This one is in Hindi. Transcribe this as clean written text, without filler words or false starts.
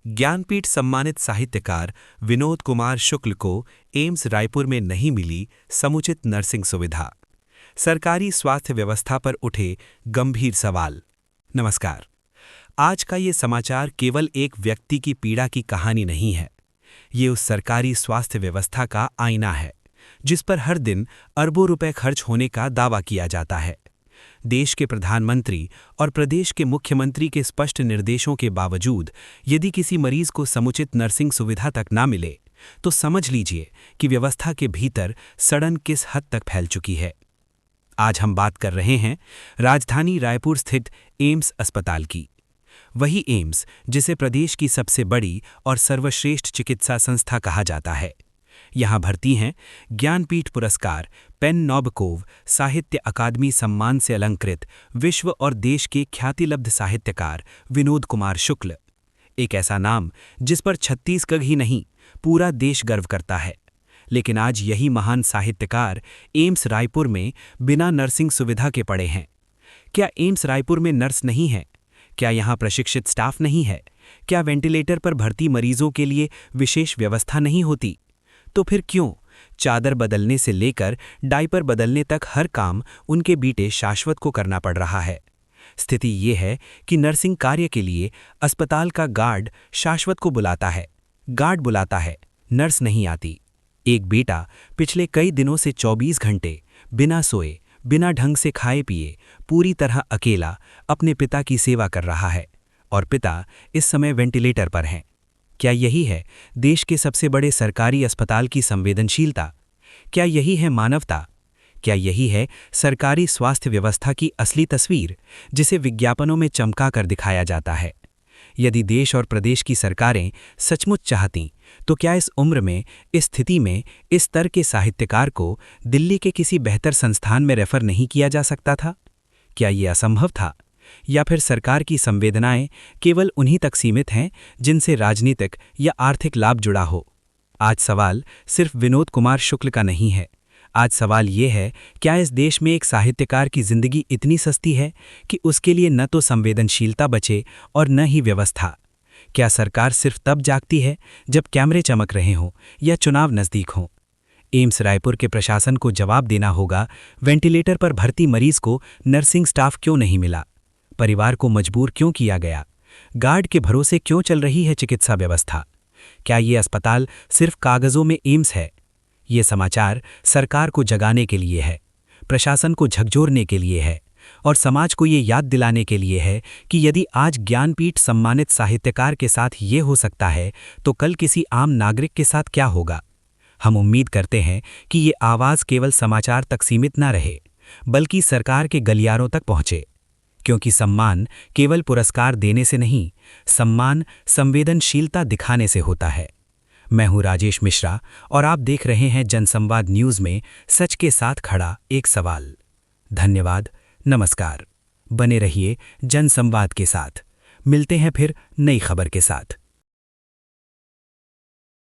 ज्ञानपीठ सम्मानित साहित्यकार विनोद कुमार शुक्ल को एम्स रायपुर में नहीं मिली समुचित नर्सिंग सुविधा। सरकारी स्वास्थ्य व्यवस्था पर उठे गंभीर सवाल। नमस्कार। आज का ये समाचार केवल एक व्यक्ति की पीड़ा की कहानी नहीं है। ये उस सरकारी स्वास्थ्य व्यवस्था का आईना है जिस पर हर दिन अरबों रुपए खर्च होने का दावा किया जाता है। देश के प्रधानमंत्री और प्रदेश के मुख्यमंत्री के स्पष्ट निर्देशों के बावजूद यदि किसी मरीज को समुचित नर्सिंग सुविधा तक ना मिले तो समझ लीजिए कि व्यवस्था के भीतर सड़न किस हद तक फैल चुकी है। आज हम बात कर रहे हैं राजधानी रायपुर स्थित एम्स अस्पताल की। वही एम्स जिसे प्रदेश की सबसे बड़ी और सर्वश्रेष्ठ चिकित्सा संस्था कहा जाता है। यहाँ भर्ती हैं ज्ञानपीठ पुरस्कार, पेन नोबकोव साहित्य अकादमी सम्मान से अलंकृत विश्व और देश के ख्यातिलब्ध साहित्यकार विनोद कुमार शुक्ल। एक ऐसा नाम जिस पर छत्तीसगढ़ ही नहीं पूरा देश गर्व करता है। लेकिन आज यही महान साहित्यकार एम्स रायपुर में बिना नर्सिंग सुविधा के पड़े हैं। क्या एम्स रायपुर में नर्स नहीं है? क्या यहाँ प्रशिक्षित स्टाफ नहीं है? क्या वेंटिलेटर पर भर्ती मरीजों के लिए विशेष व्यवस्था नहीं होती? तो फिर क्यों चादर बदलने से लेकर डायपर बदलने तक हर काम उनके बीटे शाश्वत को करना पड़ रहा है? स्थिति ये है कि नर्सिंग कार्य के लिए अस्पताल का गार्ड शाश्वत को बुलाता है, गार्ड बुलाता है, नर्स नहीं आती। एक बेटा पिछले कई दिनों से 24 घंटे बिना सोए, बिना ढंग से खाए पिए, पूरी तरह अकेला अपने पिता की सेवा कर रहा है और पिता इस समय वेंटिलेटर पर हैं। क्या यही है देश के सबसे बड़े सरकारी अस्पताल की संवेदनशीलता? क्या यही है मानवता? क्या यही है सरकारी स्वास्थ्य व्यवस्था की असली तस्वीर जिसे विज्ञापनों में चमका कर दिखाया जाता है? यदि देश और प्रदेश की सरकारें सचमुच चाहतीं तो क्या इस उम्र में, इस स्थिति में, इस स्तर के साहित्यकार को दिल्ली के किसी बेहतर संस्थान में रेफर नहीं किया जा सकता था? क्या ये असंभव था? या फिर सरकार की संवेदनाएं केवल उन्हीं तक सीमित हैं जिनसे राजनीतिक या आर्थिक लाभ जुड़ा हो? आज सवाल सिर्फ विनोद कुमार शुक्ल का नहीं है। आज सवाल ये है, क्या इस देश में एक साहित्यकार की जिंदगी इतनी सस्ती है कि उसके लिए न तो संवेदनशीलता बचे और न ही व्यवस्था? क्या सरकार सिर्फ तब जागती है जब कैमरे चमक रहे हों या चुनाव नज़दीक हों? एम्स रायपुर के प्रशासन को जवाब देना होगा, वेंटिलेटर पर भर्ती मरीज को नर्सिंग स्टाफ क्यों नहीं मिला? परिवार को मजबूर क्यों किया गया? गार्ड के भरोसे क्यों चल रही है चिकित्सा व्यवस्था? क्या ये अस्पताल सिर्फ कागजों में एम्स है? ये समाचार सरकार को जगाने के लिए है, प्रशासन को झकझोरने के लिए है और समाज को ये याद दिलाने के लिए है कि यदि आज ज्ञानपीठ सम्मानित साहित्यकार के साथ ये हो सकता है तो कल किसी आम नागरिक के साथ क्या होगा? हम उम्मीद करते हैं कि ये आवाज़ केवल समाचार तक सीमित ना रहे बल्कि सरकार के गलियारों तक पहुँचे, क्योंकि सम्मान केवल पुरस्कार देने से नहीं, सम्मान संवेदनशीलता दिखाने से होता है। मैं हूं राजेश मिश्रा और आप देख रहे हैं जनसंवाद न्यूज़ में सच के साथ खड़ा एक सवाल। धन्यवाद, नमस्कार। बने रहिए जनसंवाद के साथ। मिलते हैं फिर नई खबर के साथ।